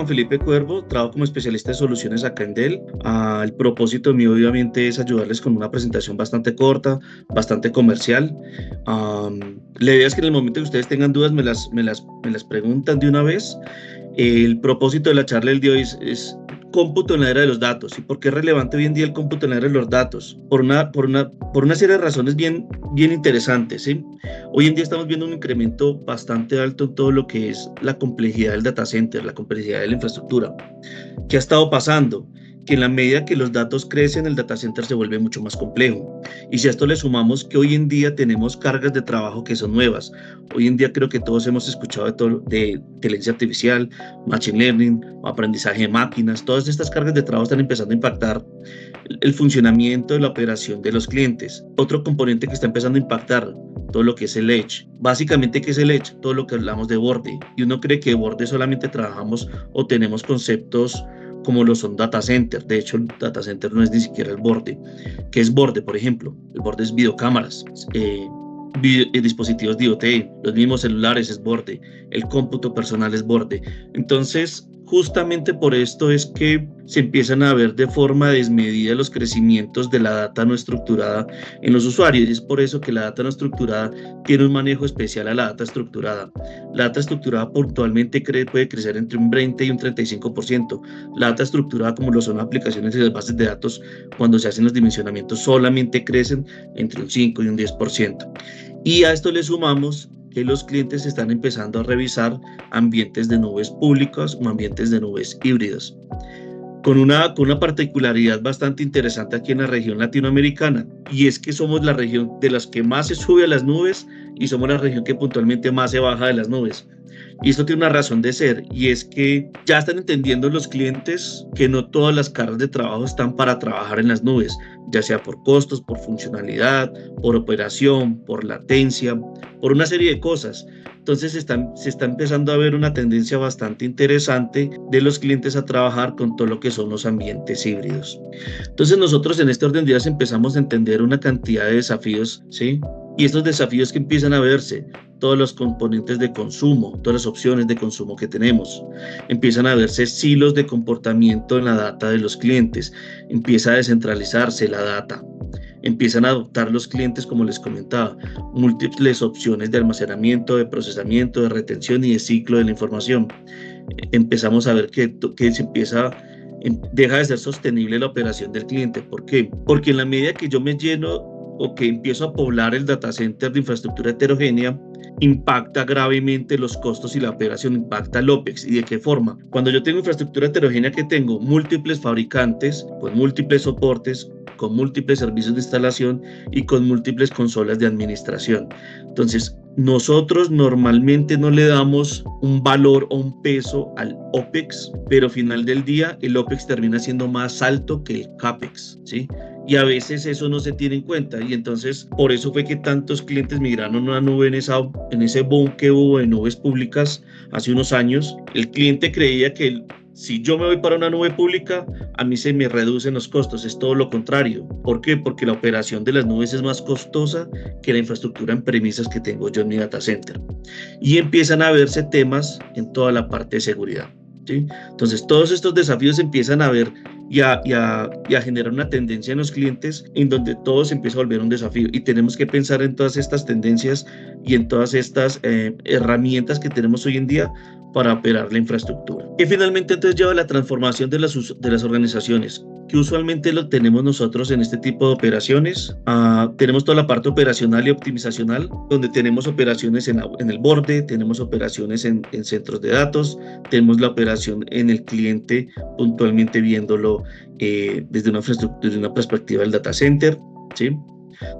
Juan Felipe Cuervo, trabajo como especialista de soluciones acá en Dell. El propósito mío obviamente es ayudarles con una presentación bastante corta, bastante comercial. La idea es que en el momento que ustedes tengan dudas me las preguntan de una vez. El propósito de la charla del día de hoy es cómputo en la era de los datos. ¿Y por qué es relevante hoy en día el cómputo en la era de los datos? Por una serie de razones bien interesantes, ¿sí? Hoy en día estamos viendo un incremento bastante alto en todo lo que es la complejidad del data center, la complejidad de la infraestructura. ¿Qué ha estado pasando? Que en la medida que los datos crecen, el data center se vuelve mucho más complejo. Y si a esto le sumamos que hoy en día tenemos cargas de trabajo que son nuevas. Hoy en día creo que todos hemos escuchado de inteligencia artificial, machine learning, aprendizaje de máquinas. Todas estas cargas de trabajo están empezando a impactar el funcionamiento de la operación de los clientes. Otro componente que está empezando a impactar todo lo que es el edge. Básicamente, ¿qué es el edge? Todo lo que hablamos de borde. Y uno cree que de borde solamente trabajamos o tenemos conceptos como lo son data center. De hecho, el data center no es ni siquiera el borde. ¿Qué es borde, por ejemplo? El borde es videocámaras, dispositivos de IoT, los mismos celulares es borde, el cómputo personal es borde. Entonces, justamente por esto es que se empiezan a ver de forma desmedida los crecimientos de la data no estructurada en los usuarios. Y es por eso que la data no estructurada tiene un manejo especial a la data estructurada. La data estructurada puntualmente puede crecer entre un 20 y un 35%. La data estructurada, como lo son las aplicaciones y las bases de datos, cuando se hacen los dimensionamientos, solamente crecen entre un 5 y un 10%. Y a esto le sumamos que los clientes están empezando a revisar ambientes de nubes públicas o ambientes de nubes híbridos, con una particularidad bastante interesante aquí en la región latinoamericana, y es que somos la región de las que más se sube a las nubes y somos la región que puntualmente más se baja de las nubes. Y esto tiene una razón de ser, y es que ya están entendiendo los clientes que no todas las cargas de trabajo están para trabajar en las nubes, ya sea por costos, por funcionalidad, por operación, por latencia, por una serie de cosas. Entonces se está empezando a ver una tendencia bastante interesante de los clientes a trabajar con todo lo que son los ambientes híbridos. Entonces nosotros en este orden de ideas empezamos a entender una cantidad de desafíos, ¿sí? Y estos desafíos que empiezan a verse, todos los componentes de consumo, todas las opciones de consumo que tenemos, empiezan a verse silos de comportamiento en la data de los clientes, empieza a descentralizarse la data, empiezan a adoptar los clientes, como les comentaba, múltiples opciones de almacenamiento, de procesamiento, de retención y de ciclo de la información. Empezamos a ver que deja de ser sostenible la operación del cliente. ¿Por qué? Porque en la medida que yo me lleno o que empiezo a poblar el data center de infraestructura heterogénea, impacta gravemente los costos y la operación, impacta el OPEX. ¿Y de qué forma? Cuando yo tengo infraestructura heterogénea que tengo múltiples fabricantes, con múltiples soportes, con múltiples servicios de instalación y con múltiples consolas de administración. Entonces, nosotros normalmente no le damos un valor o un peso al OPEX, pero al final del día el OPEX termina siendo más alto que el CAPEX, ¿sí? Y a veces eso no se tiene en cuenta, y entonces por eso fue que tantos clientes migraron a una nube en ese boom que hubo de nubes públicas hace unos años. El cliente creía que si yo me voy para una nube pública, a mí se me reducen los costos. Es todo lo contrario. ¿Por qué? Porque la operación de las nubes es más costosa que la infraestructura en premisas que tengo yo en mi data center. Y empiezan a verse temas en toda la parte de seguridad, ¿sí? Entonces todos estos desafíos empiezan a ver y a generar una tendencia en los clientes en donde todo se empieza a volver un desafío, y tenemos que pensar en todas estas tendencias y en todas estas herramientas que tenemos hoy en día para operar la infraestructura. Que finalmente entonces lleva a la transformación de las organizaciones, que usualmente lo tenemos nosotros en este tipo de operaciones. Tenemos toda la parte operacional y optimizacional, donde tenemos operaciones en el borde, tenemos operaciones en centros de datos, tenemos la operación en el cliente, puntualmente viéndolo desde una infraestructura, desde una perspectiva del data center, ¿sí?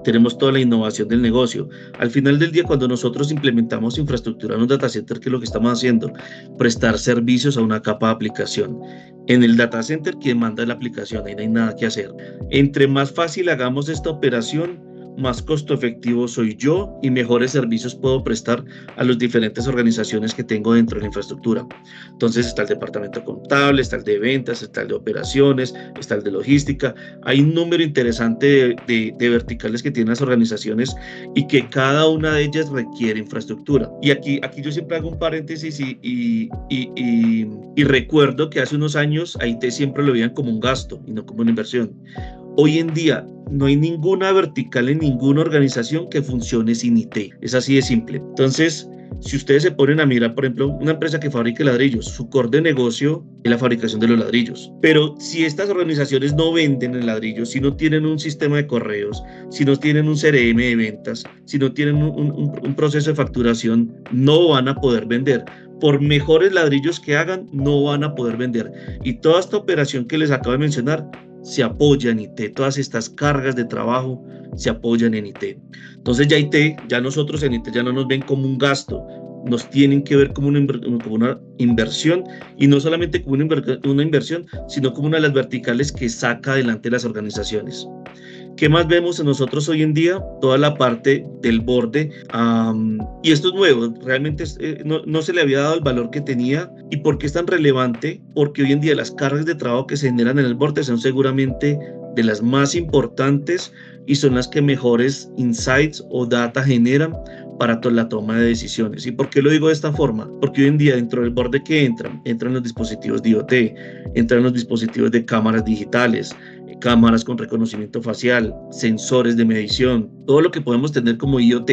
Tenemos toda la innovación del negocio. Al final del día, cuando nosotros implementamos infraestructura en un data center, ¿qué es lo que estamos haciendo? Prestar servicios a una capa de aplicación. En el data center, quien manda la aplicación, ahí no hay nada que hacer. Entre más fácil hagamos esta operación, más costo efectivo soy yo y mejores servicios puedo prestar a las diferentes organizaciones que tengo dentro de la infraestructura. Entonces está el departamento contable, está el de ventas, está el de operaciones, está el de logística. Hay un número interesante de verticales que tienen las organizaciones y que cada una de ellas requiere infraestructura. Y aquí yo siempre hago un paréntesis y recuerdo que hace unos años a IT siempre lo veían como un gasto y no como una inversión. Hoy en día no hay ninguna vertical en ninguna organización que funcione sin IT. Es así de simple. Entonces, si ustedes se ponen a mirar, por ejemplo, una empresa que fabrique ladrillos, su core de negocio es la fabricación de los ladrillos. Pero si estas organizaciones no venden el ladrillo, si no tienen un sistema de correos, si no tienen un CRM de ventas, si no tienen un proceso de facturación, no van a poder vender. Por mejores ladrillos que hagan, no van a poder vender. Y toda esta operación que les acabo de mencionar se apoya en IT. Todas estas cargas de trabajo se apoyan en IT. Entonces ya nosotros en IT ya no nos ven como un gasto, nos tienen que ver como una inversión, y no solamente como una inversión, sino como una de las verticales que saca adelante las organizaciones. ¿Qué más vemos en nosotros hoy en día? Toda la parte del borde, y esto es nuevo, realmente no se le había dado el valor que tenía. ¿Y por qué es tan relevante? Porque hoy en día las cargas de trabajo que se generan en el borde son seguramente de las más importantes y son las que mejores insights o data generan para la toma de decisiones. ¿Y por qué lo digo de esta forma? Porque hoy en día dentro del borde que entran los dispositivos de IoT, entran los dispositivos de cámaras digitales, cámaras con reconocimiento facial, sensores de medición, todo lo que podemos tener como IoT.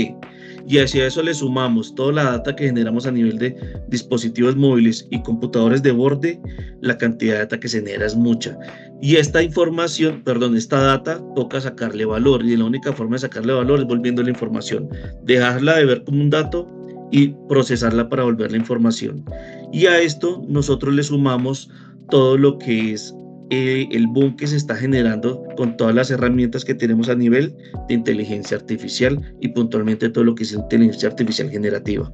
Y hacia eso le sumamos toda la data que generamos a nivel de dispositivos móviles y computadores de borde, la cantidad de data que se genera es mucha. Y esta data toca sacarle valor, y la única forma de sacarle valor es volviendo la información, dejarla de ver como un dato y procesarla para volverla información. Y a esto nosotros le sumamos todo lo que es el boom que se está generando con todas las herramientas que tenemos a nivel de inteligencia artificial y puntualmente todo lo que es inteligencia artificial generativa.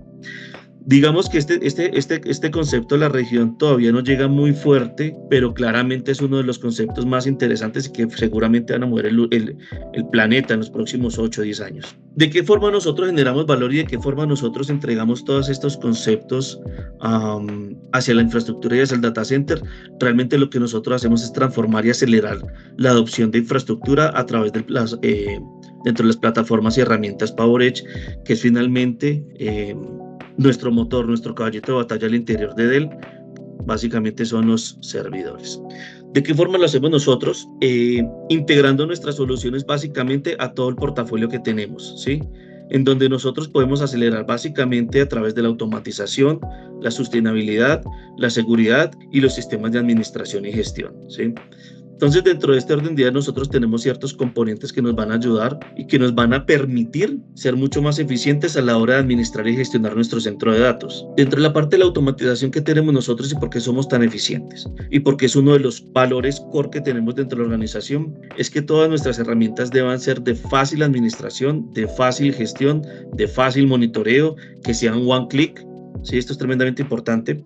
Digamos que este concepto de la región todavía no llega muy fuerte, pero claramente es uno de los conceptos más interesantes y que seguramente van a mover el planeta en los próximos 8 o 10 años. ¿De qué forma nosotros generamos valor y de qué forma nosotros entregamos todos estos conceptos hacia la infraestructura y hacia el data center? Realmente lo que nosotros hacemos es transformar y acelerar la adopción de infraestructura a través de dentro de las plataformas y herramientas PowerEdge, que es finalmente nuestro motor, nuestro caballito de batalla al interior de Dell. Básicamente son los servidores. ¿De qué forma lo hacemos nosotros? Integrando nuestras soluciones básicamente a todo el portafolio que tenemos, ¿sí? En donde nosotros podemos acelerar básicamente a través de la automatización, la sostenibilidad, la seguridad y los sistemas de administración y gestión, ¿sí? Entonces, dentro de este orden de ideas, nosotros tenemos ciertos componentes que nos van a ayudar y que nos van a permitir ser mucho más eficientes a la hora de administrar y gestionar nuestro centro de datos. Dentro de la parte de la automatización que tenemos nosotros y por qué somos tan eficientes y porque es uno de los valores core que tenemos dentro de la organización, es que todas nuestras herramientas deban ser de fácil administración, de fácil gestión, de fácil monitoreo, que sean one click. Sí, esto es tremendamente importante.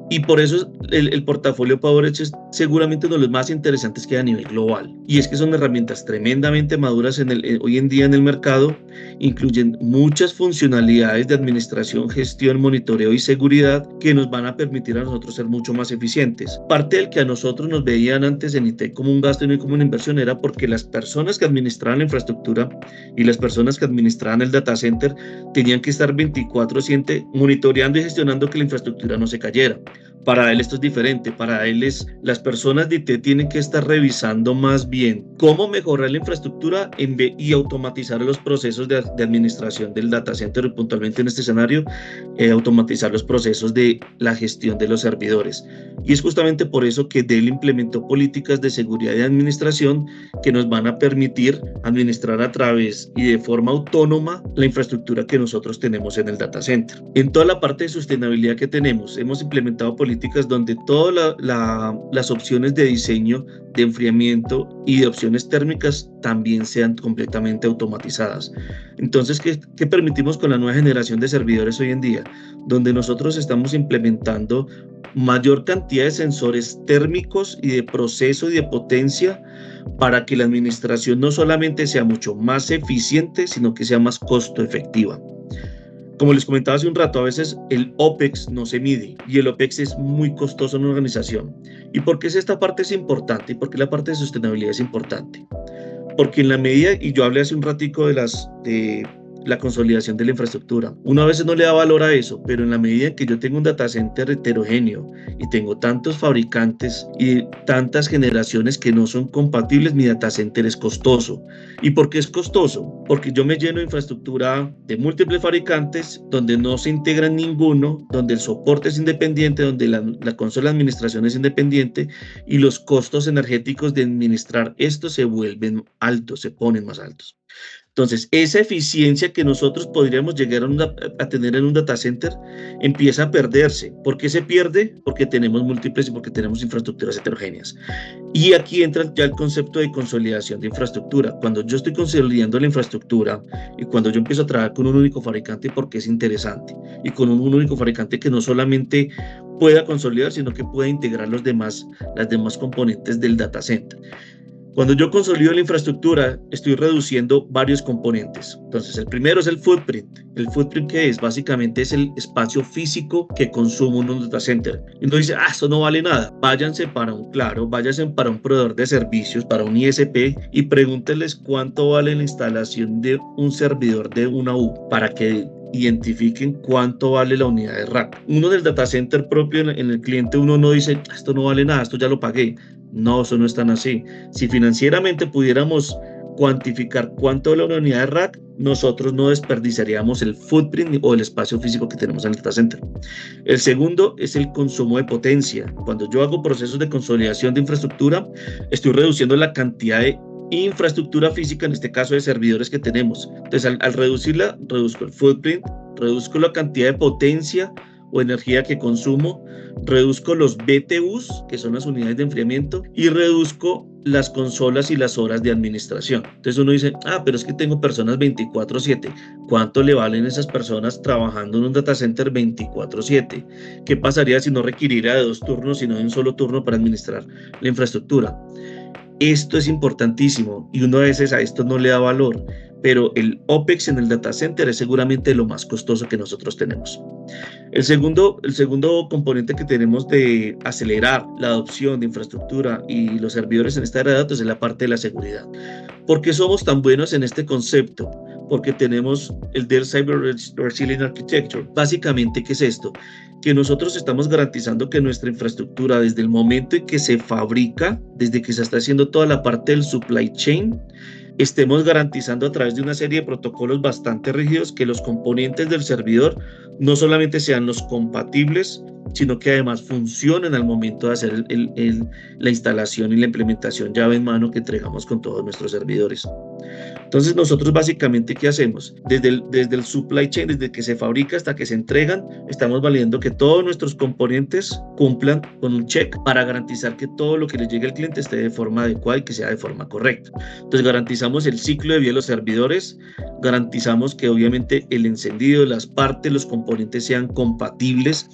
Y por eso el portafolio PowerEdge es seguramente uno de los más interesantes que hay a nivel global. Y es que son herramientas tremendamente maduras hoy en día en el mercado, incluyen muchas funcionalidades de administración, gestión, monitoreo y seguridad que nos van a permitir a nosotros ser mucho más eficientes. Parte del que a nosotros nos veían antes en IT como un gasto y no como una inversión era porque las personas que administraban la infraestructura y las personas que administraban el data center tenían que estar 24/7 monitoreando y gestionando que la infraestructura no se cayera. Para él esto es diferente, para él las personas de IT tienen que estar revisando más bien cómo mejorar la infraestructura y automatizar los procesos de administración del data center, y puntualmente en este escenario, automatizar los procesos de la gestión de los servidores. Y es justamente por eso que Dell implementó políticas de seguridad y administración que nos van a permitir administrar a través y de forma autónoma la infraestructura que nosotros tenemos en el data center. En toda la parte de sostenibilidad que tenemos, hemos implementado políticas políticas donde todas las opciones de diseño, de enfriamiento y de opciones térmicas también sean completamente automatizadas. Entonces, ¿qué permitimos con la nueva generación de servidores hoy en día? Donde nosotros estamos implementando mayor cantidad de sensores térmicos y de proceso y de potencia para que la administración no solamente sea mucho más eficiente, sino que sea más costo efectiva. Como les comentaba hace un rato, a veces el OPEX no se mide y el OPEX es muy costoso en una organización. ¿Y por qué esta parte es importante? ¿Y por qué la parte de sostenibilidad es importante? Porque en la medida, y yo hablé hace un ratico de la consolidación de la infraestructura, uno a veces no le da valor a eso, pero en la medida en que yo tengo un data center heterogéneo y tengo tantos fabricantes y tantas generaciones que no son compatibles, mi data center es costoso. ¿Y por qué es costoso? Porque yo me lleno de infraestructura de múltiples fabricantes donde no se integran ninguno, donde el soporte es independiente, donde la consola de administración es independiente y los costos energéticos de administrar esto se vuelven altos, se ponen más altos. Entonces, esa eficiencia que nosotros podríamos llegar a tener en un data center empieza a perderse. ¿Por qué se pierde? Porque tenemos múltiples y porque tenemos infraestructuras heterogéneas. Y aquí entra ya el concepto de consolidación de infraestructura. Cuando yo estoy consolidando la infraestructura y cuando yo empiezo a trabajar con un único fabricante porque es interesante y con un único fabricante que no solamente pueda consolidar, sino que pueda integrar las demás componentes del data center. Cuando yo consolido la infraestructura, estoy reduciendo varios componentes. Entonces, el primero es el footprint. ¿El footprint qué es? Básicamente es el espacio físico que consume un data center. Y uno dice, esto no vale nada. Váyanse para un proveedor de servicios, para un ISP, y pregúntenles cuánto vale la instalación de un servidor de una U para que identifiquen cuánto vale la unidad de rack. Uno del data center propio en el cliente, uno no dice, esto no vale nada, esto ya lo pagué. No, eso no es tan así. Si financieramente pudiéramos cuantificar cuánto vale una unidad de rack, nosotros no desperdiciaríamos el footprint o el espacio físico que tenemos en el data center. El segundo es el consumo de potencia. Cuando yo hago procesos de consolidación de infraestructura, estoy reduciendo la cantidad de infraestructura física, en este caso de servidores que tenemos. Entonces, al reducirla, reduzco el footprint, reduzco la cantidad de potencia o energía que consumo, reduzco los BTUs, que son las unidades de enfriamiento, y reduzco las consolas y las horas de administración. Entonces uno dice, pero es que tengo personas 24/7. ¿Cuánto le valen esas personas trabajando en un data center 24/7? ¿Qué pasaría si no requiriera de 2 turnos, sino de un solo turno para administrar la infraestructura? Esto es importantísimo y uno a veces a esto no le da valor, pero el OPEX en el data center es seguramente lo más costoso que nosotros tenemos. El segundo componente que tenemos de acelerar la adopción de infraestructura y los servidores en esta era de datos es la parte de la seguridad. ¿Por qué somos tan buenos en este concepto? Porque tenemos el Dell Cyber Resilient Architecture. Básicamente, ¿qué es esto? Que nosotros estamos garantizando que nuestra infraestructura, desde el momento en que se fabrica, desde que se está haciendo toda la parte del supply chain, estemos garantizando a través de una serie de protocolos bastante rígidos que los componentes del servidor no solamente sean los compatibles, sino que además funcionen al momento de hacer la instalación y la implementación llave en mano que entregamos con todos nuestros servidores. Entonces nosotros básicamente, ¿qué hacemos? Desde el supply chain, desde que se fabrica hasta que se entregan, estamos validando que todos nuestros componentes cumplan con un check para garantizar que todo lo que le llegue al cliente esté de forma adecuada y que sea de forma correcta. Entonces garantizamos el ciclo de vida de los servidores, garantizamos que obviamente el encendido, las partes, los componentes sean compatibles.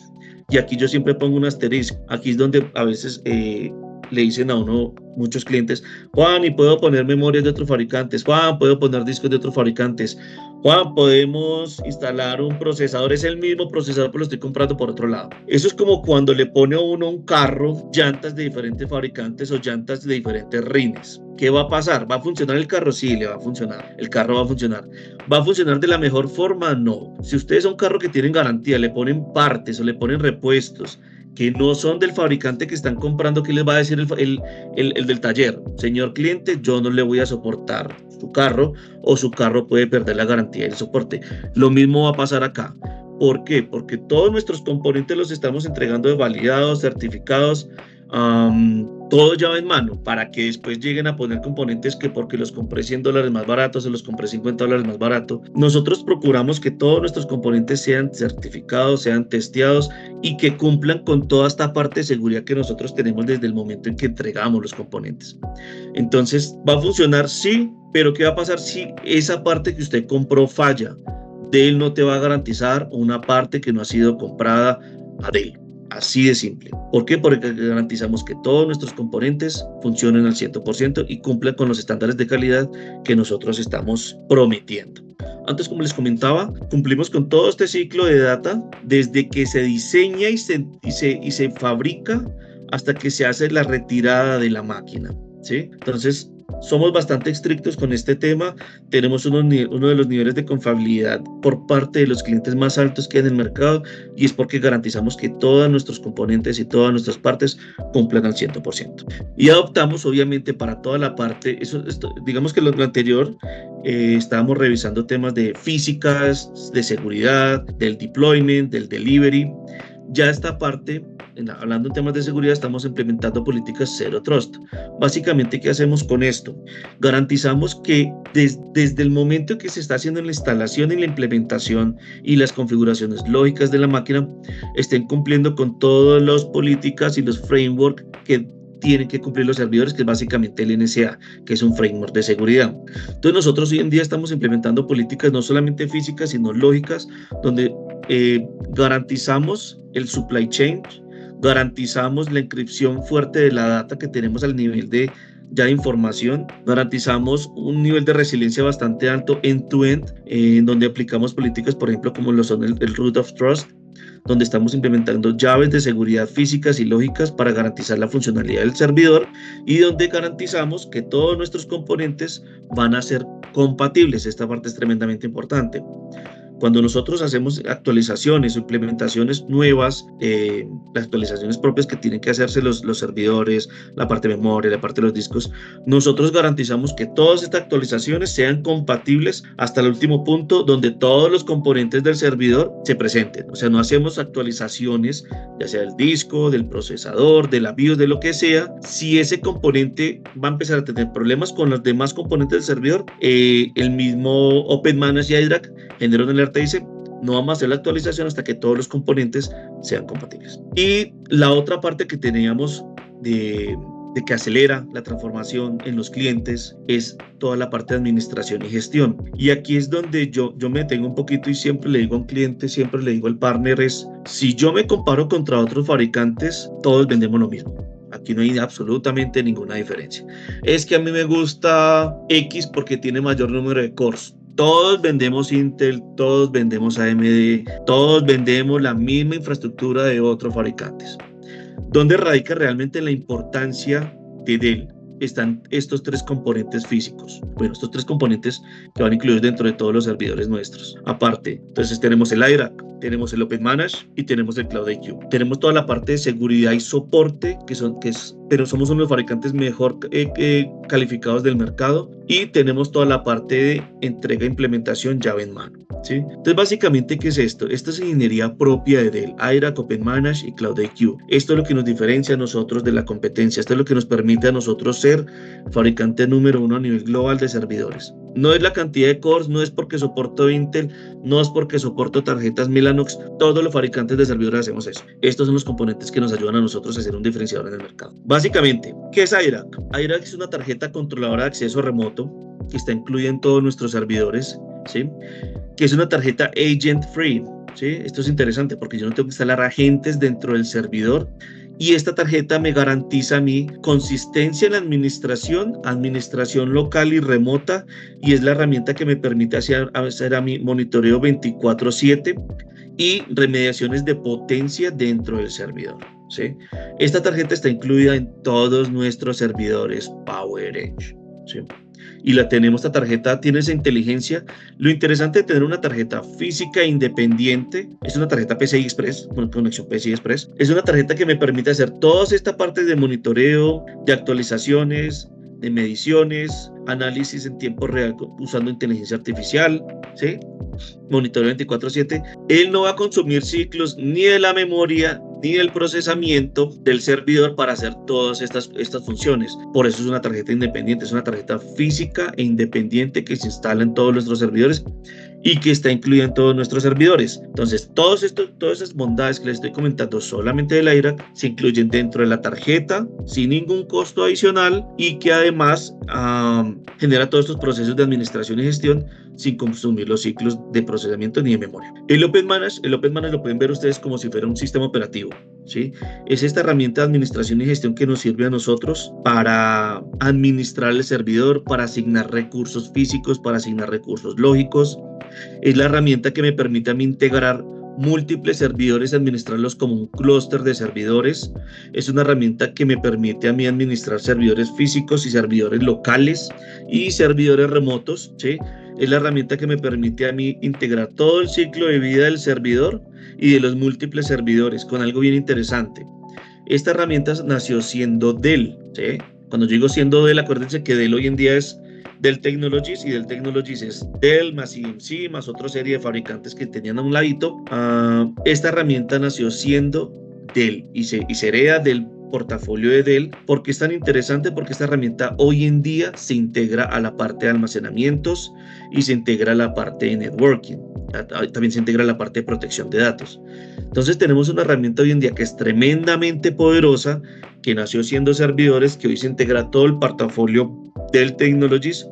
Y aquí yo siempre pongo un asterisco. Aquí es donde a veces le dicen a uno muchos clientes, Juan, ¿y puedo poner memorias de otros fabricantes? Juan, ¿puedo poner discos de otros fabricantes? Juan, ¿podemos instalar un procesador? Es el mismo procesador, pero lo estoy comprando por otro lado. Eso es como cuando le pone a uno un carro, llantas de diferentes fabricantes o llantas de diferentes rines. ¿Qué va a pasar? ¿Va a funcionar el carro? Sí, le va a funcionar. El carro va a funcionar. ¿Va a funcionar de la mejor forma? No. Si ustedes son un carro que tienen garantía, le ponen partes o le ponen repuestos que no son del fabricante que están comprando, ¿qué les va a decir el del taller? Señor cliente, yo no le voy a soportar su carro o su carro puede perder la garantía y el soporte. Lo mismo va a pasar acá. ¿Por qué? Porque todos nuestros componentes los estamos entregando de validados, certificados, todo llave en mano, para que después lleguen a poner componentes que porque los compré $100 más baratos o los compré $50 más barato. Nosotros procuramos que todos nuestros componentes sean certificados, sean testeados y que cumplan con toda esta parte de seguridad que nosotros tenemos desde el momento en que entregamos los componentes. Entonces, ¿va a funcionar? Sí, pero ¿qué va a pasar si esa parte que usted compró falla? Dell no te va a garantizar una parte que no ha sido comprada a Dell. Así de simple. ¿Por qué? Porque garantizamos que todos nuestros componentes funcionen al 100% y cumplan con los estándares de calidad que nosotros estamos prometiendo. Antes, como les comentaba, cumplimos con todo este ciclo de data desde que se diseña y se fabrica hasta que se hace la retirada de la máquina, ¿sí? Entonces, somos bastante estrictos con este tema. Tenemos uno de los niveles de confiabilidad por parte de los clientes más altos que hay en el mercado, y es porque garantizamos que todos nuestros componentes y todas nuestras partes cumplan al 100%. Y adoptamos, obviamente, para toda la parte, digamos que lo anterior, estábamos revisando temas de físicas, de seguridad, del deployment, del delivery. Ya esta parte, hablando en temas de seguridad, estamos implementando políticas Zero Trust. Básicamente, ¿qué hacemos con esto? Garantizamos que desde el momento que se está haciendo la instalación y la implementación y las configuraciones lógicas de la máquina, estén cumpliendo con todas las políticas y los frameworks que tienen que cumplir los servidores, que es básicamente el NSA, que es un framework de seguridad. Entonces, nosotros hoy en día estamos implementando políticas no solamente físicas, sino lógicas, donde garantizamos el supply chain, garantizamos la encripción fuerte de la data que tenemos al nivel de ya información, garantizamos un nivel de resiliencia bastante alto end-to-end, en donde aplicamos políticas, por ejemplo, como lo son el Root of Trust, donde estamos implementando llaves de seguridad físicas y lógicas para garantizar la funcionalidad del servidor, y donde garantizamos que todos nuestros componentes van a ser compatibles. Esta parte es tremendamente importante. Cuando nosotros hacemos actualizaciones o implementaciones nuevas, las actualizaciones propias que tienen que hacerse los servidores, la parte de memoria, la parte de los discos, nosotros garantizamos que todas estas actualizaciones sean compatibles hasta el último punto donde todos los componentes del servidor se presenten. O sea, no hacemos actualizaciones, ya sea del disco, del procesador, de la BIOS, de lo que sea. Si ese componente va a empezar a tener problemas con los demás componentes del servidor, el mismo OpenManage y iDRAC genera una alerta y dice: no vamos a hacer la actualización hasta que todos los componentes sean compatibles. Y la otra parte que teníamos de que acelera la transformación en los clientes es toda la parte de administración y gestión. Y aquí es donde yo me detengo un poquito y siempre le digo a un cliente, siempre le digo al partner, si yo me comparo contra otros fabricantes, todos vendemos lo mismo. Aquí no hay absolutamente ninguna diferencia. Es que a mí me gusta X porque tiene mayor número de cores. Todos vendemos Intel, todos vendemos AMD, todos vendemos la misma infraestructura de otros fabricantes. ¿Dónde radica realmente la importancia de Dell? Están estos tres componentes físicos. Bueno, estos tres componentes que van incluidos dentro de todos los servidores nuestros. Aparte, entonces tenemos el iDRAC, tenemos el OpenManage y tenemos el CloudIQ. Tenemos toda la parte de seguridad y soporte, pero somos uno de los fabricantes mejor calificados del mercado, y tenemos toda la parte de entrega e implementación llave en mano, ¿sí? Entonces, básicamente, ¿qué es esto? Esto es ingeniería propia de Dell, iDRAC, OpenManage y CloudIQ. Esto es lo que nos diferencia a nosotros de la competencia. Esto es lo que nos permite a nosotros ser fabricante número uno a nivel global de servidores. No es la cantidad de cores, no es porque soporto Intel, no es porque soporto tarjetas Mellanox. Todos los fabricantes de servidores hacemos eso. Estos son los componentes que nos ayudan a nosotros a ser un diferenciador en el mercado. Básicamente, ¿qué es iDRAC? iDRAC es una tarjeta controladora de acceso remoto que está incluida en todos nuestros servidores, ¿sí? Que es una tarjeta agent free, ¿sí? Esto es interesante porque yo no tengo que instalar agentes dentro del servidor. Y esta tarjeta me garantiza a mí consistencia en la administración local y remota, y es la herramienta que me permite hacer a mi monitoreo 24/7 y remediaciones de potencia dentro del servidor, ¿sí? Esta tarjeta está incluida en todos nuestros servidores PowerEdge, ¿sí? Y esta tarjeta tiene esa inteligencia. Lo interesante de tener una tarjeta física independiente, es una tarjeta PCI Express, con conexión PCI Express, es una tarjeta que me permite hacer todas estas partes de monitoreo, de actualizaciones, de mediciones, análisis en tiempo real usando inteligencia artificial, ¿sí? Monitoreo 24/7. Él no va a consumir ciclos ni de la memoria ni del procesamiento del servidor para hacer todas estas funciones. Por eso es una tarjeta independiente, es una tarjeta física e independiente que se instala en todos nuestros servidores y que está incluida en todos nuestros servidores. Entonces, todas esas bondades que les estoy comentando solamente del iRack se incluyen dentro de la tarjeta sin ningún costo adicional y que además genera todos estos procesos de administración y gestión sin consumir los ciclos de procesamiento ni de memoria. El Open Manage lo pueden ver ustedes como si fuera un sistema operativo, ¿sí? Es esta herramienta de administración y gestión que nos sirve a nosotros para administrar el servidor, para asignar recursos físicos, para asignar recursos lógicos. Es la herramienta que me permite a mí integrar múltiples servidores y administrarlos como un clúster de servidores. Es una herramienta que me permite a mí administrar servidores físicos y servidores locales y servidores remotos, ¿sí? Es la herramienta que me permite a mí integrar todo el ciclo de vida del servidor y de los múltiples servidores con algo bien interesante. Esta herramienta nació siendo Dell, ¿sí? Cuando yo digo siendo Dell, acuérdense que Dell hoy en día es Dell Technologies y Dell Technologies es Dell más EMC más otra serie de fabricantes que tenían a un ladito. Esta herramienta nació siendo Dell y se hereda del portafolio de Dell. ¿Por qué es tan interesante? Porque esta herramienta hoy en día se integra a la parte de almacenamientos y se integra a la parte de networking. También se integra a la parte de protección de datos. Entonces tenemos una herramienta hoy en día que es tremendamente poderosa, que nació siendo servidores, que hoy se integra a todo el portafolio Dell Technologies,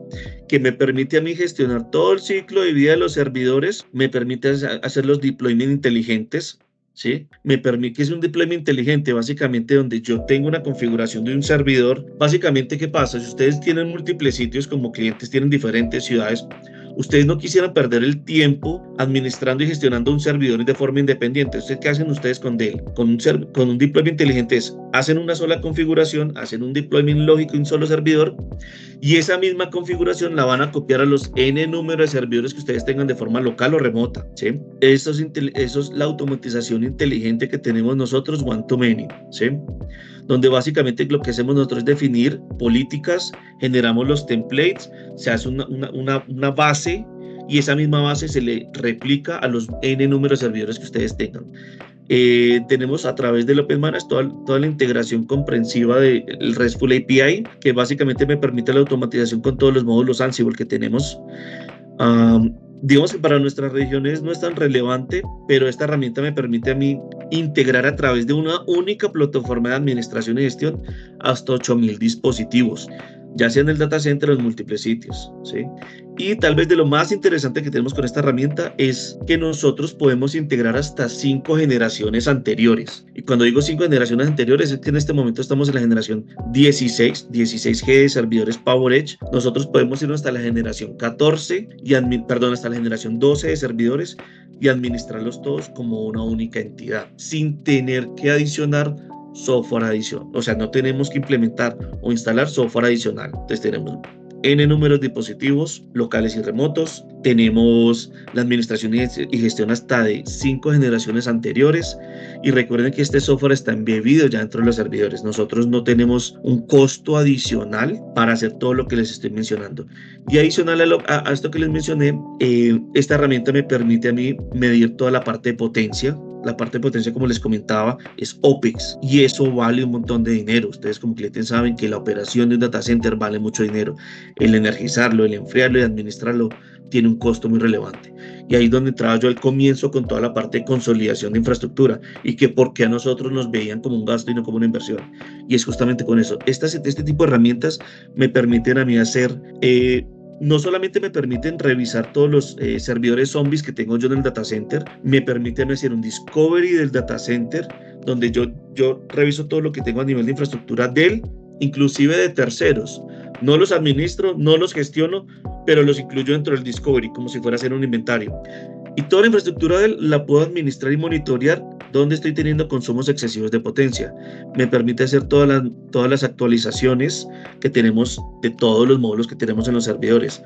que me permite a mí gestionar todo el ciclo de vida de los servidores, me permite hacer los deployments inteligentes, ¿sí? Me permite, que es un deployment inteligente, básicamente donde yo tengo una configuración de un servidor. Básicamente, ¿qué pasa? Si ustedes tienen múltiples sitios como clientes, tienen diferentes ciudades, ustedes no quisieran perder el tiempo administrando y gestionando un servidor de forma independiente. ¿Ustedes qué hacen ustedes con Dell? Con un deployment inteligente hacen una sola configuración, hacen un deployment lógico en un solo servidor y esa misma configuración la van a copiar a los N número de servidores que ustedes tengan de forma local o remota, ¿sí? Eso es la automatización inteligente que tenemos nosotros, one to many, ¿sí? Donde básicamente lo que hacemos nosotros es definir políticas, generamos los templates, se hace una base y esa misma base se le replica a los N número de servidores que ustedes tengan. Tenemos a través del Open Manage toda la integración comprensiva del RESTful API, que básicamente me permite la automatización con todos los módulos Ansible que tenemos. Digamos que para nuestras regiones no es tan relevante, pero esta herramienta me permite a mí integrar a través de una única plataforma de administración y gestión hasta 8,000 dispositivos, ya sea en el data center o en múltiples sitios, ¿sí? Y tal vez de lo más interesante que tenemos con esta herramienta es que nosotros podemos integrar hasta 5 generaciones anteriores. Y cuando digo 5 generaciones anteriores es que en este momento estamos en la generación 16G de servidores PowerEdge. Nosotros podemos irnos hasta la generación 14 hasta la generación 12 de servidores y administrarlos todos como una única entidad, sin tener que adicionar software adicional. O sea, no tenemos que implementar o instalar software adicional. Entonces tenemos N números de dispositivos locales y remotos, tenemos la administración y gestión hasta de 5 generaciones anteriores y recuerden que este software está embebido ya dentro de los servidores. Nosotros no tenemos un costo adicional para hacer todo lo que les estoy mencionando. Y adicional a esto que les mencioné, esta herramienta me permite a mí medir toda la parte de potencia. La parte de potencia, como les comentaba, es OPEX y eso vale un montón de dinero. Ustedes como clientes saben que la operación de un data center vale mucho dinero. El energizarlo, el enfriarlo y administrarlo tiene un costo muy relevante. Y ahí es donde entraba yo al comienzo con toda la parte de consolidación de infraestructura y que por qué a nosotros nos veían como un gasto y no como una inversión. Y es justamente con eso. Este tipo de herramientas me permiten a mí hacer... no solamente me permiten revisar todos los servidores zombies que tengo yo en el data center, me permiten hacer un discovery del data center, donde yo reviso todo lo que tengo a nivel de infraestructura Dell, inclusive de terceros. No los administro, no los gestiono, pero los incluyo dentro del discovery, como si fuera a hacer un inventario. Y toda la infraestructura Dell la puedo administrar y monitorear donde estoy teniendo consumos excesivos de potencia. Me permite hacer todas las actualizaciones que tenemos de todos los módulos que tenemos en los servidores.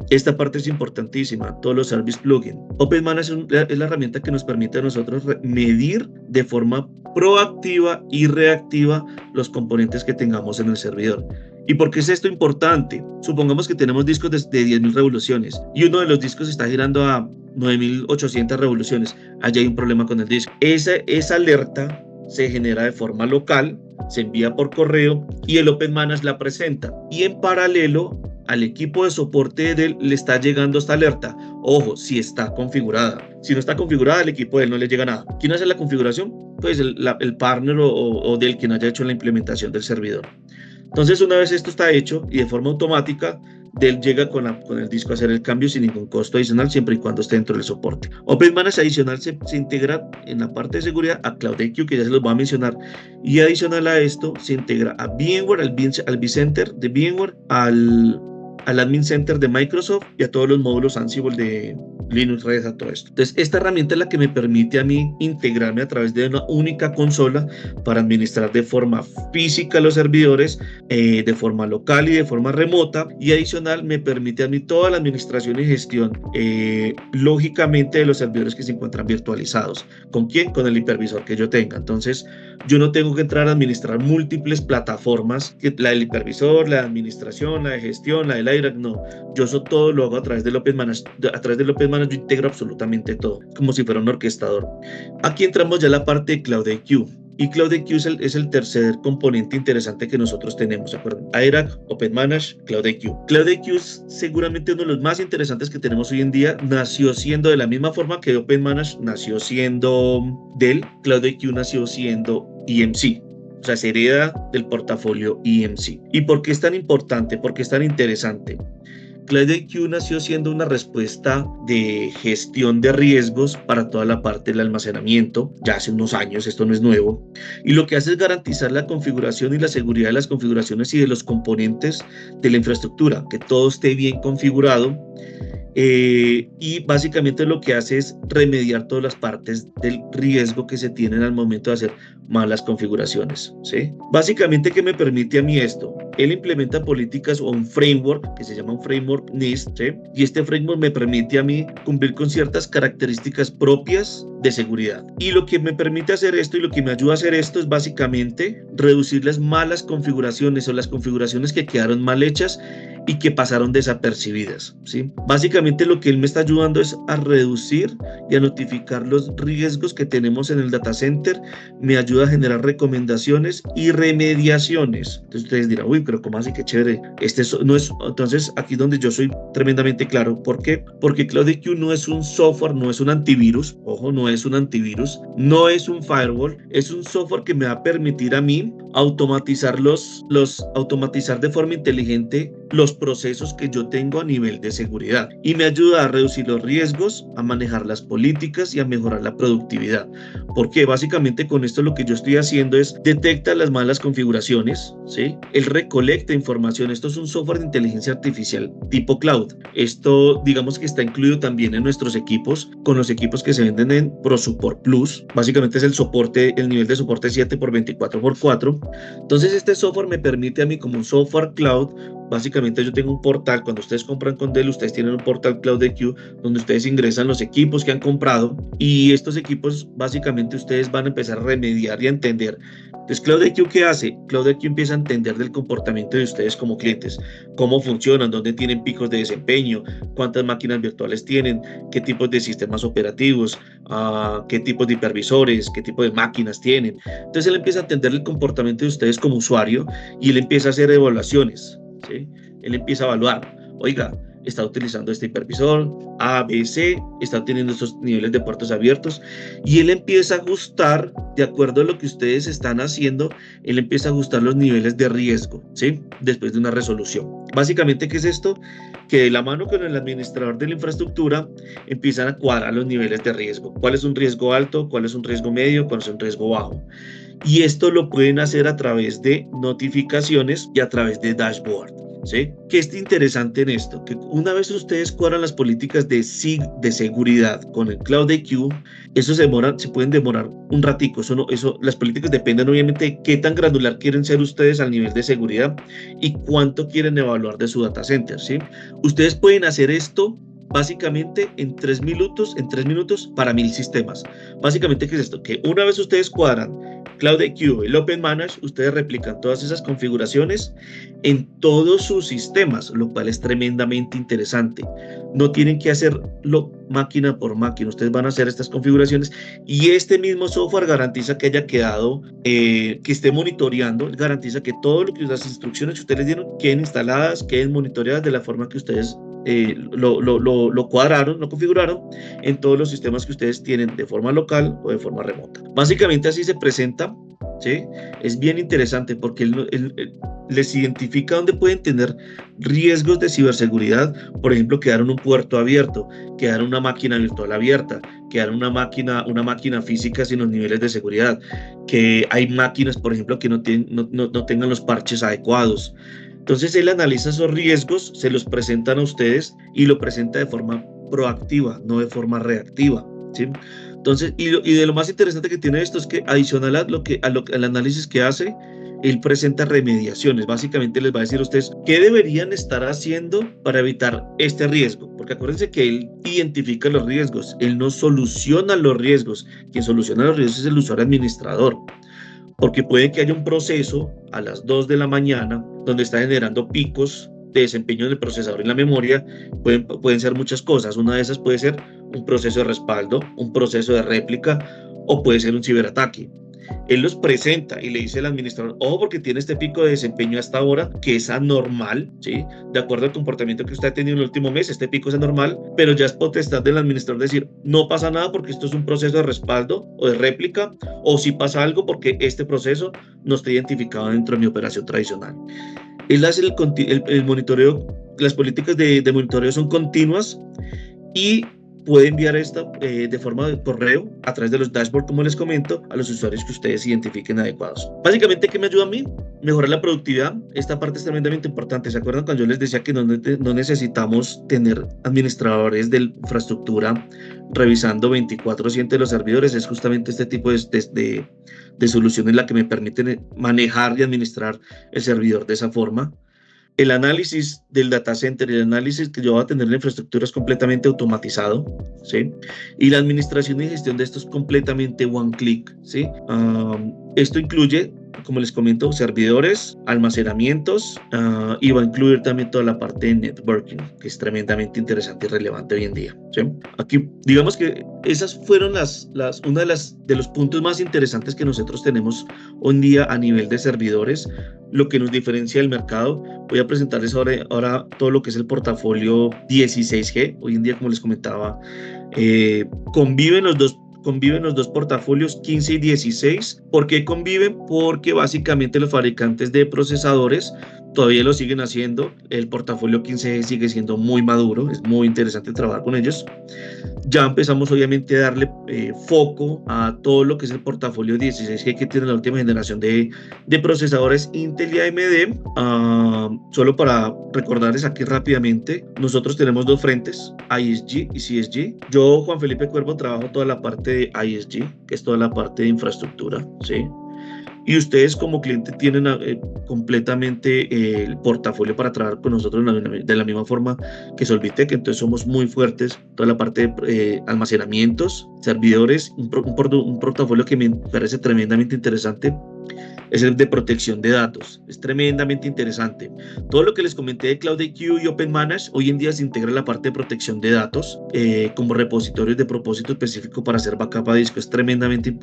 Esta parte es importantísima, todos los service plugins. Open Manage es la herramienta que nos permite a nosotros medir de forma proactiva y reactiva los componentes que tengamos en el servidor. ¿Y por qué es esto importante? Supongamos que tenemos discos de 10,000 revoluciones y uno de los discos está girando a 9,800 revoluciones. Allá hay un problema con el disco. Esa alerta se genera de forma local, se envía por correo y el Open Manager la presenta. Y en paralelo, al equipo de soporte de Dell le está llegando esta alerta. Ojo, si está configurada. Si no está configurada, al equipo de Dell no le llega nada. ¿Quién hace la configuración? Pues el partner o Dell, quien haya hecho la implementación del servidor. Entonces, una vez esto está hecho y de forma automática, Dell llega con el disco a hacer el cambio sin ningún costo adicional, siempre y cuando esté dentro del soporte. Open Manager adicional se integra en la parte de seguridad a CloudIQ, que ya se los voy a mencionar, y adicional a esto se integra a VMware, al vCenter de VMware, al Admin Center de Microsoft y a todos los módulos Ansible de Linux, Red Hat, todo esto. Entonces, esta herramienta es la que me permite a mí integrarme a través de una única consola para administrar de forma física los servidores, de forma local y de forma remota, y adicional me permite a mí toda la administración y gestión, lógicamente, de los servidores que se encuentran virtualizados. ¿Con quién? Con el hipervisor que yo tenga. Entonces, yo no tengo que entrar a administrar múltiples plataformas, la del hipervisor, la de administración, la de gestión, la del IRAC, no. Yo eso todo lo hago a través del Open Manager. A través del Open Manager yo integro absolutamente todo, como si fuera un orquestador. Aquí entramos ya a la parte de CloudIQ. Y CloudIQ es el tercer componente interesante que nosotros tenemos, ¿de acuerdo? IRAC, Open Manager, CloudIQ. CloudIQ es seguramente uno de los más interesantes que tenemos hoy en día. Nació siendo de la misma forma que Open Manager nació siendo Dell, CloudIQ nació siendo EMC. O sea, se hereda del portafolio EMC. ¿Y por qué es tan importante? ¿Por qué es tan interesante? CloudIQ nació siendo una respuesta de gestión de riesgos para toda la parte del almacenamiento, ya hace unos años, esto no es nuevo, y lo que hace es garantizar la configuración y la seguridad de las configuraciones y de los componentes de la infraestructura, que todo esté bien configurado, y básicamente lo que hace es remediar todas las partes del riesgo que se tienen al momento de hacer malas configuraciones, ¿sí? Básicamente, ¿qué me permite a mí esto? Él implementa políticas o un framework que se llama un framework NIST, ¿sí? Y este framework me permite a mí cumplir con ciertas características propias de seguridad. Y lo que me permite hacer esto y lo que me ayuda a hacer esto es básicamente reducir las malas configuraciones o las configuraciones que quedaron mal hechas y que pasaron desapercibidas, ¿sí? Básicamente lo que él me está ayudando es a reducir y a notificar los riesgos que tenemos en el data center, me ayuda a generar recomendaciones y remediaciones. Entonces ustedes dirán, uy, pero ¿cómo así? Qué chévere. No es, entonces aquí es donde yo soy tremendamente claro. ¿Por qué? Porque CloudIQ no es un software, no es un antivirus, ojo, no es un antivirus, no es un firewall, es un software que me va a permitir a mí automatizar automatizar de forma inteligente los procesos que yo tengo a nivel de seguridad y me ayuda a reducir los riesgos, a manejar las políticas y a mejorar la productividad. Porque básicamente con esto lo que yo estoy haciendo es detecta las malas configuraciones, ¿sí? Él recolecta información. Esto es un software de inteligencia artificial tipo cloud. Esto digamos que está incluido también en nuestros equipos, con los equipos que se venden en ProSupport Plus. Básicamente es el nivel de soporte 7x24x4. Entonces este software me permite a mí como un software cloud. Básicamente yo tengo un portal, cuando ustedes compran con Dell, ustedes tienen un portal CloudIQ donde ustedes ingresan los equipos que han comprado y estos equipos básicamente ustedes van a empezar a remediar y a entender. Entonces CloudIQ, ¿qué hace? CloudIQ empieza a entender del comportamiento de ustedes como clientes, cómo funcionan, dónde tienen picos de desempeño, cuántas máquinas virtuales tienen, qué tipos de sistemas operativos, qué tipos de hipervisores, qué tipo de máquinas tienen. Entonces él empieza a entender el comportamiento de ustedes como usuario y él empieza a hacer evaluaciones. ¿Sí? Él empieza a evaluar, oiga, está utilizando este hipervisor A, B, C, está teniendo estos niveles de puertos abiertos y él empieza a ajustar de acuerdo a lo que ustedes están haciendo, él empieza a ajustar los niveles de riesgo, ¿sí? Después de una resolución. Básicamente, ¿qué es esto? Que de la mano con el administrador de la infraestructura empiezan a cuadrar los niveles de riesgo. ¿Cuál es un riesgo alto? ¿Cuál es un riesgo medio? ¿Cuál es un riesgo bajo? Y esto lo pueden hacer a través de notificaciones y a través de dashboard, ¿sí? ¿Qué es interesante en esto? Que una vez ustedes cuadran las políticas de seguridad con el CloudIQ, eso se pueden demorar un ratico. Las políticas dependen obviamente de qué tan granular quieren ser ustedes al nivel de seguridad y cuánto quieren evaluar de su data center, ¿sí? Ustedes pueden hacer esto básicamente en 3 minutos para 1000 sistemas. Básicamente, ¿qué es esto? Que una vez ustedes cuadran CloudIQ, el Open Manager, ustedes replican todas esas configuraciones en todos sus sistemas, lo cual es tremendamente interesante. no tienen que hacerlo máquina por máquina, ustedes van a hacer estas configuraciones y este mismo software garantiza que haya quedado, que esté monitoreando, garantiza que todo lo que las instrucciones que ustedes dieron queden instaladas, queden monitoreadas de la forma que ustedes lo cuadraron, lo configuraron en todos los sistemas que ustedes tienen de forma local o de forma remota. Básicamente así se presenta, ¿sí? Es bien interesante porque él les identifica dónde pueden tener riesgos de ciberseguridad, por ejemplo, quedar en un puerto abierto, quedar en una máquina virtual abierta, quedar en una máquina física sin los niveles de seguridad, que hay máquinas, por ejemplo, que no tengan los parches adecuados. Entonces él analiza esos riesgos, se los presentan a ustedes y lo presenta de forma proactiva, no de forma reactiva, ¿sí? Entonces, y de lo más interesante que tiene esto es que adicional al análisis que hace, él presenta remediaciones. Básicamente les va a decir a ustedes qué deberían estar haciendo para evitar este riesgo. Porque acuérdense que él identifica los riesgos, él no soluciona los riesgos. Quien soluciona los riesgos es el usuario administrador. Porque puede que haya un proceso a las 2 de la mañana donde está generando picos de desempeño del procesador y la memoria. Pueden ser muchas cosas. Una de esas puede ser un proceso de respaldo, un proceso de réplica o puede ser un ciberataque. Él los presenta y le dice al administrador, ojo, porque tiene este pico de desempeño hasta ahora, que es anormal, ¿sí? De acuerdo al comportamiento que usted ha tenido en el último mes, este pico es anormal, pero ya es potestad del administrador decir, no pasa nada porque esto es un proceso de respaldo o de réplica, o si pasa algo porque este proceso no está identificado dentro de mi operación tradicional. Él hace el monitoreo, las políticas de monitoreo son continuas y puede enviar esta de forma de correo a través de los dashboards, como les comento, a los usuarios que ustedes identifiquen adecuados. Básicamente, ¿qué me ayuda a mí? Mejorar la productividad. Esta parte es tremendamente importante. ¿Se acuerdan cuando yo les decía que no necesitamos tener administradores de infraestructura revisando 24/7 los servidores? Es justamente este tipo de soluciones la que me permiten manejar y administrar el servidor de esa forma. El análisis del data center y el análisis que yo voy a tener en la infraestructura es completamente automatizado, ¿sí? Y la administración y gestión de esto es completamente one click, ¿sí? Esto incluye, como les comento, servidores, almacenamientos, y va a incluir también toda la parte de networking, que es tremendamente interesante y relevante hoy en día, ¿sí? Aquí, digamos que esas fueron una de los puntos más interesantes que nosotros tenemos hoy en día a nivel de servidores, lo que nos diferencia del mercado. Voy a presentarles ahora todo lo que es el portafolio 16G. Hoy en día, como les comentaba, conviven los dos portafolios 15 y 16. ¿Por qué conviven? Porque básicamente los fabricantes de procesadores todavía lo siguen haciendo. El portafolio 15G sigue siendo muy maduro, es muy interesante trabajar con ellos. Ya empezamos obviamente a darle foco a todo lo que es el portafolio 16G que tiene la última generación de procesadores Intel y AMD. Solo para recordarles aquí rápidamente, nosotros tenemos dos frentes, ISG y CSG. Yo, Juan Felipe Cuervo, trabajo toda la parte de ISG, que es toda la parte de infraestructura, ¿sí? Y ustedes como cliente tienen completamente el portafolio para trabajar con nosotros de la misma forma que Solvitec. Entonces somos muy fuertes toda la parte de almacenamientos, servidores, un portafolio que me parece tremendamente interesante es el de protección de datos. Es tremendamente interesante. Todo lo que les comenté de CloudIQ y OpenManage, hoy en día se integra la parte de protección de datos como repositorios de propósito específico para hacer backup a disco. Es tremendamente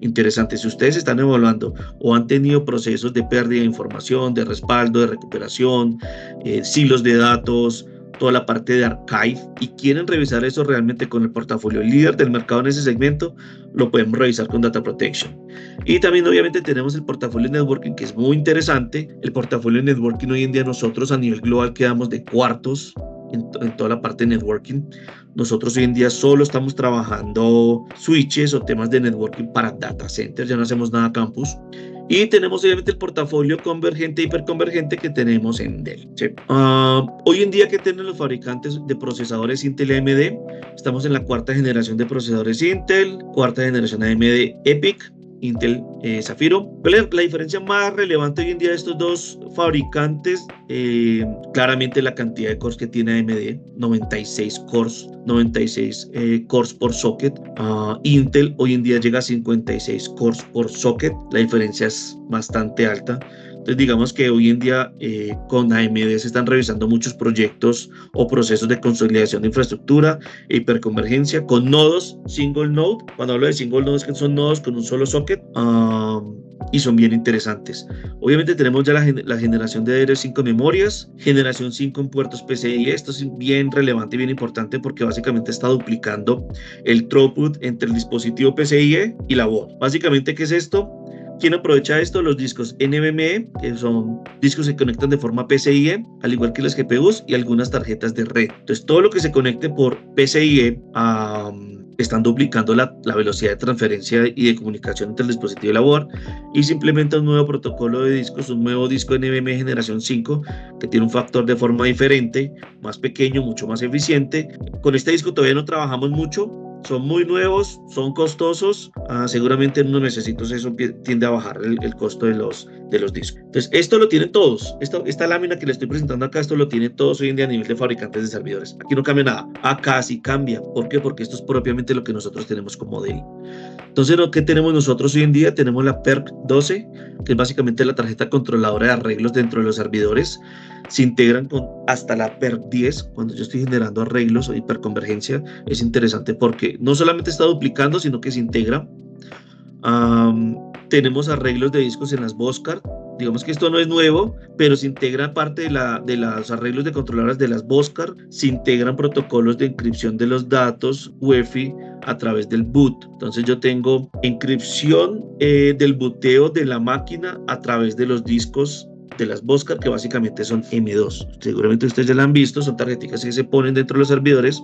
interesante. Si ustedes están evaluando o han tenido procesos de pérdida de información, de respaldo, de recuperación, silos de datos, toda la parte de archive y quieren revisar eso realmente con el portafolio líder del mercado en ese segmento, lo podemos revisar con Data Protection. Y también obviamente tenemos el portafolio networking, que es muy interesante. El portafolio networking hoy en día nosotros a nivel global quedamos de cuartos en toda la parte de networking. Nosotros hoy en día solo estamos trabajando switches o temas de networking para data centers, ya no hacemos nada campus. Y tenemos obviamente el portafolio convergente e hiperconvergente que tenemos en Dell, ¿sí? Hoy en día, ¿qué tienen los fabricantes de procesadores Intel y AMD? Estamos en la cuarta generación de procesadores Intel, cuarta generación AMD EPYC, Intel Zafiro. Pero la diferencia más relevante hoy en día de estos dos fabricantes, claramente la cantidad de cores que tiene AMD, 96 cores por socket. Intel hoy en día llega a 56 cores por socket, la diferencia es bastante alta. Entonces digamos que hoy en día con AMD se están revisando muchos proyectos o procesos de consolidación de infraestructura e hiperconvergencia con nodos single node. Cuando hablo de single node es que son nodos con un solo socket, y son bien interesantes. Obviamente tenemos ya la generación de DDR5 memorias, generación 5 en puertos PCIe. Esto es bien relevante y bien importante porque básicamente está duplicando el throughput entre el dispositivo PCIe y la board. Básicamente, ¿qué es esto? ¿Quién aprovecha esto? Los discos NVMe, que son discos que se conectan de forma PCIe, al igual que las GPUs y algunas tarjetas de red. Entonces, todo lo que se conecte por PCIe están duplicando la velocidad de transferencia y de comunicación entre el dispositivo y la board, y se implementa un nuevo protocolo de discos, un nuevo disco NVMe generación 5, que tiene un factor de forma diferente, más pequeño, mucho más eficiente. Con este disco todavía no trabajamos mucho. Son muy nuevos, son costosos, seguramente en unos mesecitos eso tiende a bajar el costo de los discos. Entonces, esto lo tienen todos. Esta lámina que les estoy presentando acá, esto lo tienen todos hoy en día a nivel de fabricantes de servidores. Aquí no cambia nada. Acá sí cambia. ¿Por qué? Porque esto es propiamente lo que nosotros tenemos como Dell. Entonces, ¿qué tenemos nosotros hoy en día? Tenemos la PERC 12, que es básicamente la tarjeta controladora de arreglos dentro de los servidores. Se integran con hasta la PERC 10. Cuando yo estoy generando arreglos o hiperconvergencia, es interesante porque no solamente está duplicando, sino que se integra. Tenemos arreglos de discos en las bus cards. Digamos que esto no es nuevo, pero se integra parte de los arreglos de controladoras de las bus cards. Se integran protocolos de encripción de los datos UEFI a través del boot. Entonces yo tengo encripción del booteo de la máquina a través de los discos de las bus cards, que básicamente son M2. Seguramente ustedes ya la han visto, son tarjetas que se ponen dentro de los servidores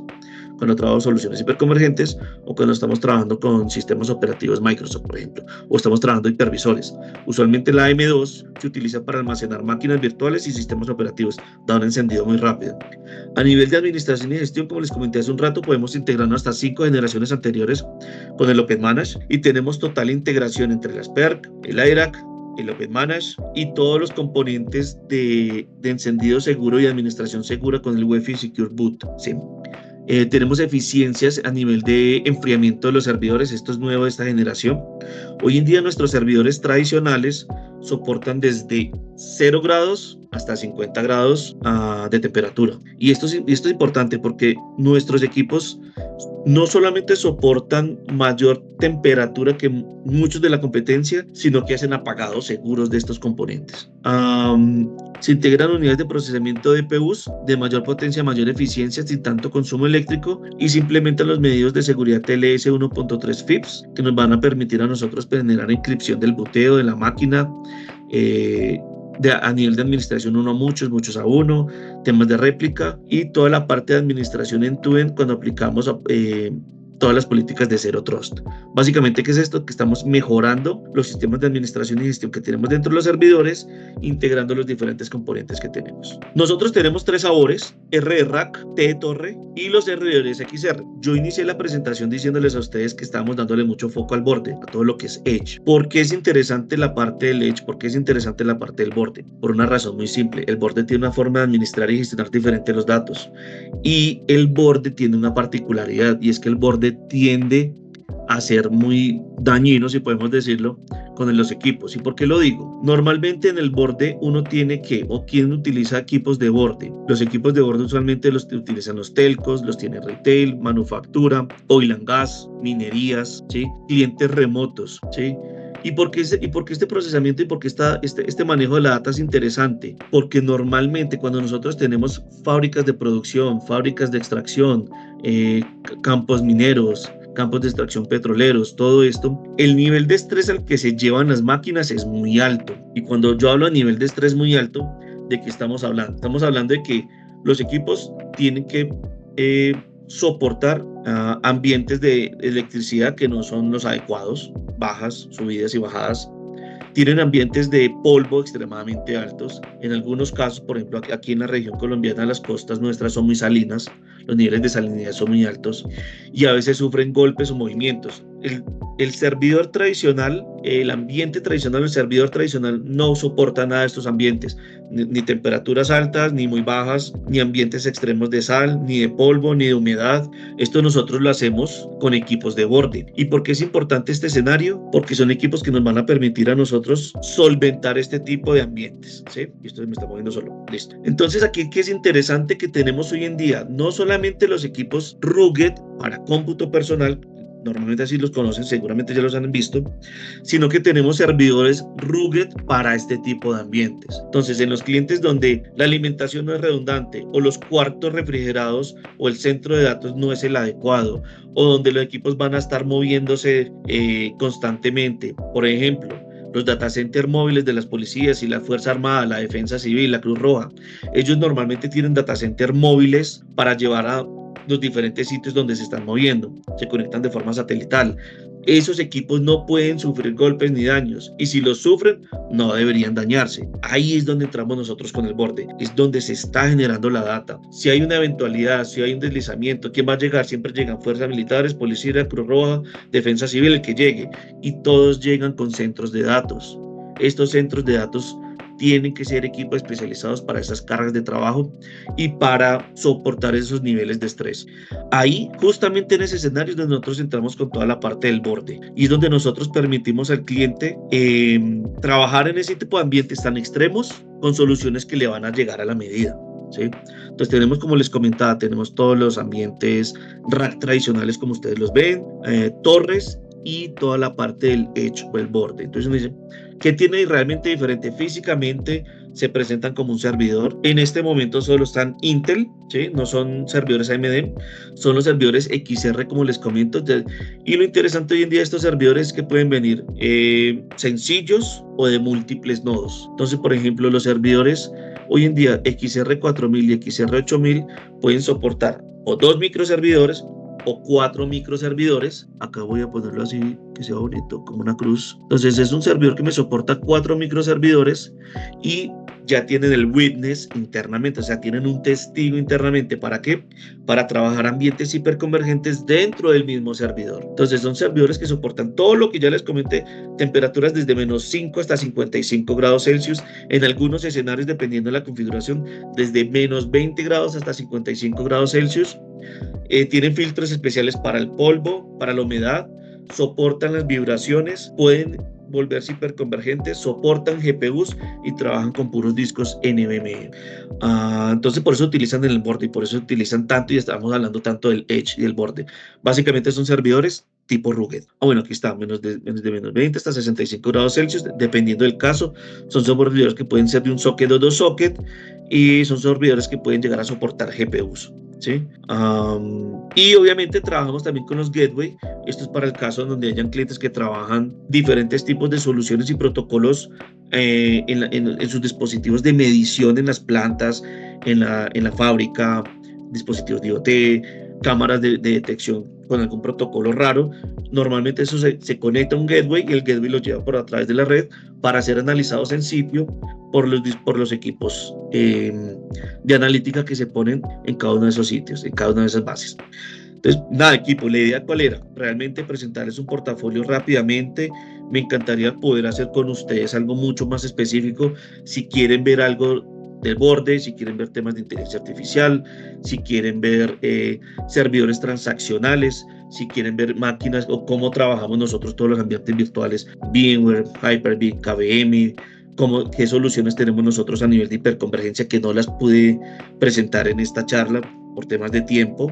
cuando trabajamos soluciones hiperconvergentes o cuando estamos trabajando con sistemas operativos Microsoft, por ejemplo, o estamos trabajando hipervisores. Usualmente la M2 se utiliza para almacenar máquinas virtuales y sistemas operativos, da un encendido muy rápido. A nivel de administración y gestión, como les comenté hace un rato, podemos integrarnos hasta 5 generaciones anteriores con el OpenManage y tenemos total integración entre las PERC, el IRAC, el OpenManage y todos los componentes de encendido seguro y administración segura con el UEFI Secure Boot, ¿sí? Tenemos eficiencias a nivel de enfriamiento de los servidores. Esto es nuevo de esta generación. Hoy en día nuestros servidores tradicionales soportan desde 0 grados hasta 50 grados de temperatura. Y esto es importante porque nuestros equipos no solamente soportan mayor temperatura que muchos de la competencia, sino que hacen apagados seguros de estos componentes. Se integran unidades de procesamiento de DPUs de mayor potencia, mayor eficiencia, sin tanto consumo eléctrico, y se implementan los medios de seguridad TLS 1.3 FIPS que nos van a permitir a nosotros generar encripción del booteo de la máquina, a nivel de administración 1 a muchos a 1, temas de réplica y toda la parte de administración end-to-end cuando aplicamos todas las políticas de Zero Trust. Básicamente, ¿qué es esto? Que estamos mejorando los sistemas de administración y gestión que tenemos dentro de los servidores, integrando los diferentes componentes que tenemos. Nosotros tenemos 3 sabores: R de rack, T de torre y los servidores XR. Yo inicié la presentación diciéndoles a ustedes que estábamos dándole mucho foco al borde, a todo lo que es Edge. ¿Por qué es interesante la parte del Edge? ¿Por qué es interesante la parte del borde? Por una razón muy simple. El borde tiene una forma de administrar y gestionar diferente los datos. Y el borde tiene una particularidad, y es que el borde tiende a ser muy dañino, si podemos decirlo, con los equipos. ¿Y por qué lo digo? Normalmente en el borde uno tiene ¿quién utiliza equipos de borde? Los equipos de borde usualmente los utilizan los telcos, los tiene retail, manufactura, oil and gas, minerías, ¿sí? Clientes remotos, ¿sí? ¿Y por qué este procesamiento y por qué este manejo de la data es interesante? Porque normalmente cuando nosotros tenemos fábricas de producción, fábricas de extracción, campos mineros, campos de extracción petroleros, todo esto, el nivel de estrés al que se llevan las máquinas es muy alto. Y cuando yo hablo a nivel de estrés muy alto, ¿de qué estamos hablando? Estamos hablando de que los equipos tienen que soportar ambientes de electricidad que no son los adecuados, bajas, subidas y bajadas. Tienen ambientes de polvo extremadamente altos. En algunos casos, por ejemplo, aquí en la región colombiana, las costas nuestras son muy salinas, los niveles de salinidad son muy altos y a veces sufren golpes o movimientos. el servidor tradicional, el ambiente tradicional, el servidor tradicional no soporta nada de estos ambientes, ni temperaturas altas, ni muy bajas, ni ambientes extremos de sal, ni de polvo, ni de humedad. Esto nosotros lo hacemos con equipos de borde. ¿Y por qué es importante este escenario? Porque son equipos que nos van a permitir a nosotros solventar este tipo de ambientes, ¿sí? Y esto me está moviendo solo, listo. Entonces aquí que es interesante que tenemos hoy en día, no solamente los equipos rugged para cómputo personal, normalmente así los conocen, seguramente ya los han visto, sino que tenemos servidores rugged para este tipo de ambientes. Entonces, en los clientes donde la alimentación no es redundante, o los cuartos refrigerados, o el centro de datos no es el adecuado, o donde los equipos van a estar moviéndose constantemente, por ejemplo, los data center móviles de las policías y la Fuerza Armada, la Defensa Civil, la Cruz Roja, ellos normalmente tienen data center móviles para llevar a los diferentes sitios donde se están moviendo, se conectan de forma satelital. Esos equipos no pueden sufrir golpes ni daños, y si los sufren, no deberían dañarse. Ahí es donde entramos nosotros con el borde, es donde se está generando la data. Si hay una eventualidad, si hay un deslizamiento, ¿quién va a llegar? Siempre llegan fuerzas militares, policía, Cruz Roja, Defensa Civil, el que llegue, y todos llegan con centros de datos. Estos centros de datos tienen que ser equipos especializados para esas cargas de trabajo y para soportar esos niveles de estrés. Ahí, justamente en ese escenario, es donde nosotros entramos con toda la parte del borde, y es donde nosotros permitimos al cliente trabajar en ese tipo de ambientes tan extremos con soluciones que le van a llegar a la medida, ¿sí? Entonces tenemos, como les comentaba, tenemos todos los ambientes rack tradicionales como ustedes los ven, torres, y toda la parte del edge o el borde. Entonces uno dice, ¿qué tiene realmente diferente? Físicamente se presentan como un servidor. En este momento solo están Intel, ¿sí? No son servidores AMD, son los servidores XR, como les comento. Y lo interesante hoy en día de estos servidores es que pueden venir sencillos o de múltiples nodos. Entonces, por ejemplo, los servidores hoy en día XR4000 y XR8000 pueden soportar o 2 microservidores o 4 microservidores. Acá voy a ponerlo así, que sea bonito, como una cruz. Entonces es un servidor que me soporta 4 microservidores y ya tienen el witness internamente, o sea, tienen un testigo internamente. ¿Para qué? Para trabajar ambientes hiperconvergentes dentro del mismo servidor. Entonces son servidores que soportan todo lo que ya les comenté, temperaturas desde -5 hasta 55 grados Celsius, en algunos escenarios, dependiendo de la configuración, desde -20 grados hasta 55 grados Celsius. Tienen filtros especiales para el polvo, para la humedad, soportan las vibraciones, pueden volverse hiperconvergentes, soportan GPUs y trabajan con puros discos NVMe. Entonces por eso utilizan el borde y por eso utilizan tanto, y estamos hablando tanto del edge y del borde. Básicamente son servidores tipo rugged. Bueno, aquí está, menos de -20 hasta 65 grados Celsius, dependiendo del caso. Son servidores que pueden ser de un socket o dos sockets, y son servidores que pueden llegar a soportar GPUs, ¿sí? Y obviamente trabajamos también con los gateway. Esto es para el caso en donde hayan clientes que trabajan diferentes tipos de soluciones y protocolos en sus dispositivos de medición en las plantas, en la fábrica, dispositivos de IoT, cámaras de detección con algún protocolo raro. Normalmente eso se conecta a un gateway y el gateway lo lleva por a través de la red para ser analizados en sitio por los equipos de analítica que se ponen en cada uno de esos sitios, en cada una de esas bases. Entonces, nada, equipo, la idea cuál era, realmente presentarles un portafolio rápidamente. Me encantaría poder hacer con ustedes algo mucho más específico, si quieren ver algo del borde, si quieren ver temas de inteligencia artificial, si quieren ver servidores transaccionales, si quieren ver máquinas o cómo trabajamos nosotros todos los ambientes virtuales, VMware, Hyper-V, KVM, qué soluciones tenemos nosotros a nivel de hiperconvergencia que no las pude presentar en esta charla por temas de tiempo.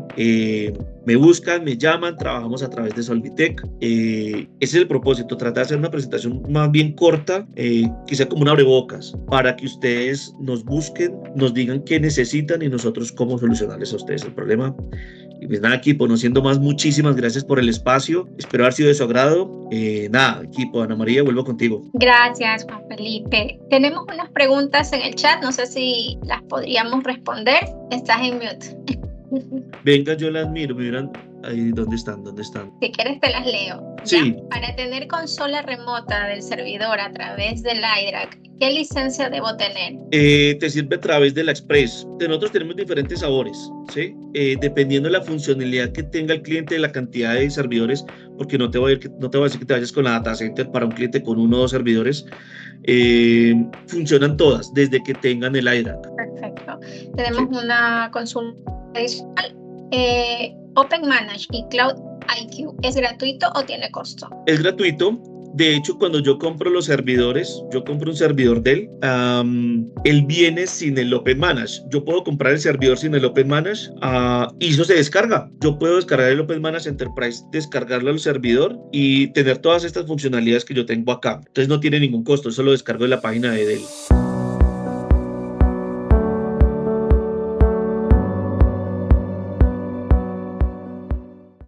Me buscan, me llaman, trabajamos a través de Solvitec. Ese es el propósito, tratar de hacer una presentación más bien corta, que sea como un abrebocas, para que ustedes nos busquen, nos digan qué necesitan y nosotros cómo solucionarles a ustedes el problema. Y pues nada, equipo, no siendo más, muchísimas gracias por el espacio. Espero haber sido de su agrado. Nada, equipo, Ana María, vuelvo contigo. Gracias, Juan Felipe. Tenemos unas preguntas en el chat, no sé si las podríamos responder. Estás en mute. Venga, yo la admiro. Me hubieran ahí, ¿dónde están? Si quieres te las leo. Sí. ¿Ya? Para tener consola remota del servidor a través del iDRAC, ¿qué licencia debo tener? Te sirve a través de la Express. Nosotros tenemos diferentes sabores, ¿sí? Dependiendo de la funcionalidad que tenga el cliente, de la cantidad de servidores, porque no te voy a decir que te vayas con la data center para un cliente con 1 o 2 servidores. Funcionan todas desde que tengan el iDRAC. Perfecto. Tenemos una consulta adicional. OpenManage y Cloud IQ, ¿es gratuito o tiene costo? Es gratuito. De hecho, cuando yo compro los servidores, yo compro un servidor Dell, él viene sin el OpenManage. Yo puedo comprar el servidor sin el OpenManage y eso se descarga. Yo puedo descargar el OpenManage Enterprise, descargarlo al servidor y tener todas estas funcionalidades que yo tengo acá. Entonces no tiene ningún costo, eso lo descargo de la página de Dell.